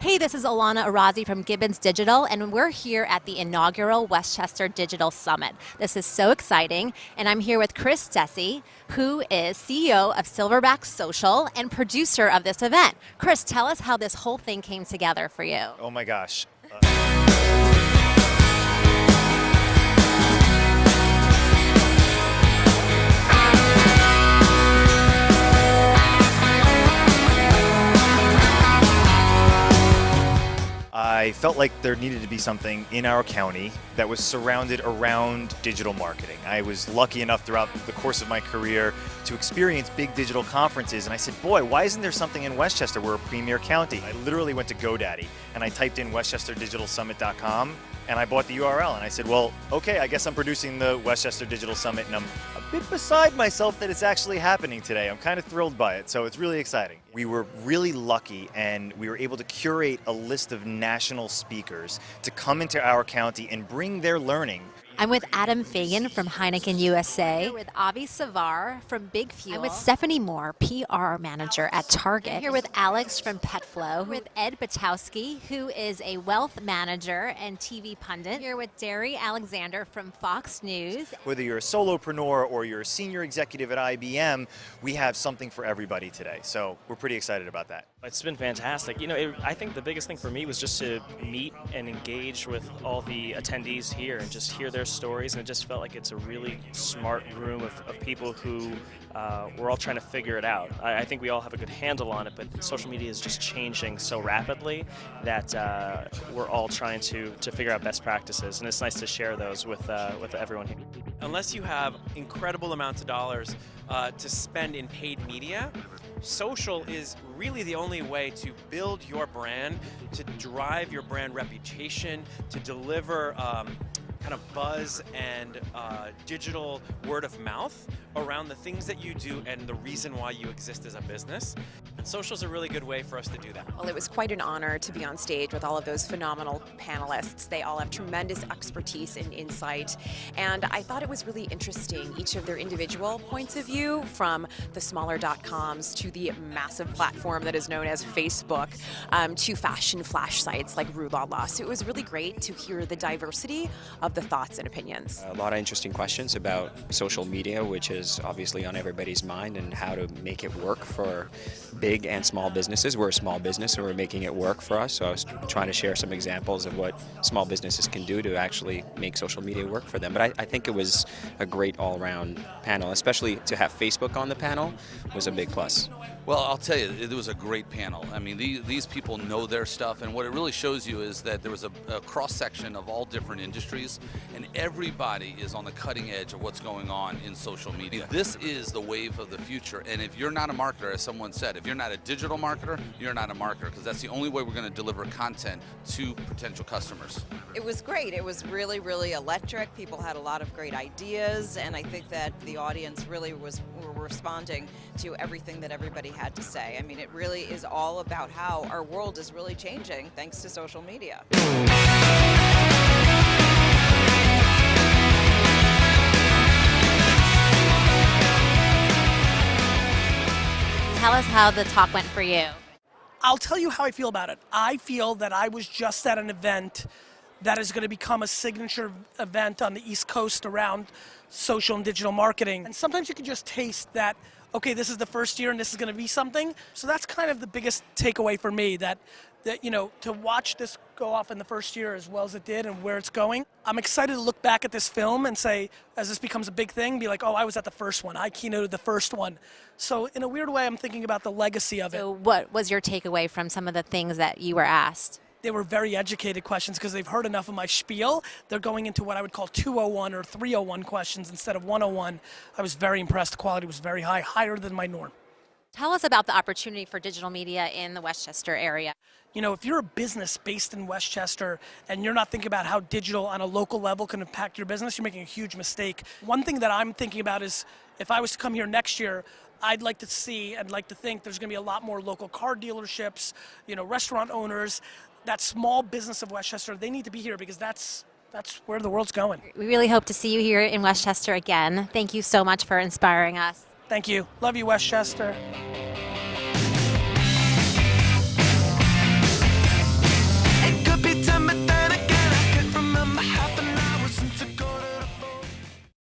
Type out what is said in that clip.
Hey, this is Alana Arazi from Gibbons Digital, and we're here at the inaugural Westchester Digital Summit. This is so exciting, and I'm here with Chris Desi, who is CEO of Silverback Social and producer of this event. Chris, tell us how this whole thing came together for you. Oh my gosh. I felt like there needed to be something in our county that was surrounded around digital marketing. I was lucky enough throughout the course of my career to experience big digital conferences, and I said, boy, why isn't there something in Westchester? We're a premier county. I literally went to GoDaddy and I typed in westchesterdigitalsummit.com and I bought the URL, and I said, well, okay, I guess I'm producing the Westchester Digital Summit, and I'm a bit beside myself that it's actually happening today. I'm kind of thrilled by it, so it's really exciting. We were really lucky, and we were able to curate a list of national speakers to come into our county and bring their learning. I'm with Adam Feigen from Heineken USA. Here with Avi Savar from Big Fuel. I'm with Stephanie Moore, PR manager at Target. I'm here with Alex from PetFlow. With Ed Batowski, who is a wealth manager and TV pundit. Here with Dari Alexander from Fox News. Whether you're a solopreneur or you're a senior executive at IBM, we have something for everybody today. So we're pretty excited about that. It's been fantastic. I think the biggest thing for me was just to meet and engage with all the attendees here and just hear their stories, and it just felt like it's a really smart room of people who we're all trying to figure it out. I think we all have a good handle on it, but social media is just changing so rapidly that we're all trying to figure out best practices, and it's nice to share those with everyone here. Unless you have incredible amounts of dollars to spend in paid media, social is really the only way to build your brand, to drive your brand reputation, to deliver kind of buzz and digital word of mouth around the things that you do and the reason why you exist as a business. And social is a really good way for us to do that. Well, it was quite an honor to be on stage with all of those phenomenal panelists. They all have tremendous expertise and insight, and I thought it was really interesting, each of their individual points of view, from the smaller .coms to the massive platform that is known as Facebook, to fashion flash sites like Rue La La. So it was really great to hear the diversity of the thoughts and opinions. A lot of interesting questions about social media, which is obviously on everybody's mind, and how to make it work for big and small businesses. We're a small business, and we're making it work for us. So I was trying to share some examples of what small businesses can do to actually make social media work for them. But I think it was a great all-around panel, especially to have Facebook on the panel was a big plus. Well, I'll tell you, it was a great panel. I mean, these people know their stuff, and what it really shows you is that there was a cross-section of all different industries, and everybody is on the cutting edge of what's going on in social media. This is the wave of the future, and if you're not a marketer, as someone said, if you're not a digital marketer, you're not a marketer, because that's the only way we're going to deliver content to potential customers. It was great. It was really, really electric. People had a lot of great ideas, and I think that the audience really were responding to everything that everybody had to say. I mean, it really is all about how our world is really changing thanks to social media. Tell us how the talk went for you. I'll tell you how I feel about it. I feel that I was just at an event that is going to become a signature event on the East Coast around social and digital marketing. And sometimes you can just taste that, okay, this is the first year and this is going to be something. So that's kind of the biggest takeaway for me, that to watch this go off in the first year as well as it did and where it's going. I'm excited to look back at this film and say, as this becomes a big thing, be like, oh, I was at the first one. I keynoted the first one. So in a weird way, I'm thinking about the legacy of it. So what was your takeaway from some of the things that you were asked? They were very educated questions because they've heard enough of my spiel. They're going into what I would call 201 or 301 questions instead of 101. I was very impressed. The quality was very high, higher than my norm. Tell us about the opportunity for digital media in the Westchester area. If you're a business based in Westchester and you're not thinking about how digital on a local level can impact your business, you're making a huge mistake. One thing that I'm thinking about is, if I was to come here next year, I'd like to see and like to think there's going to be a lot more local car dealerships, restaurant owners. That small business of Westchester, they need to be here because that's where the world's going. We really hope to see you here in Westchester again. Thank you so much for inspiring us. Thank you. Love you, Westchester.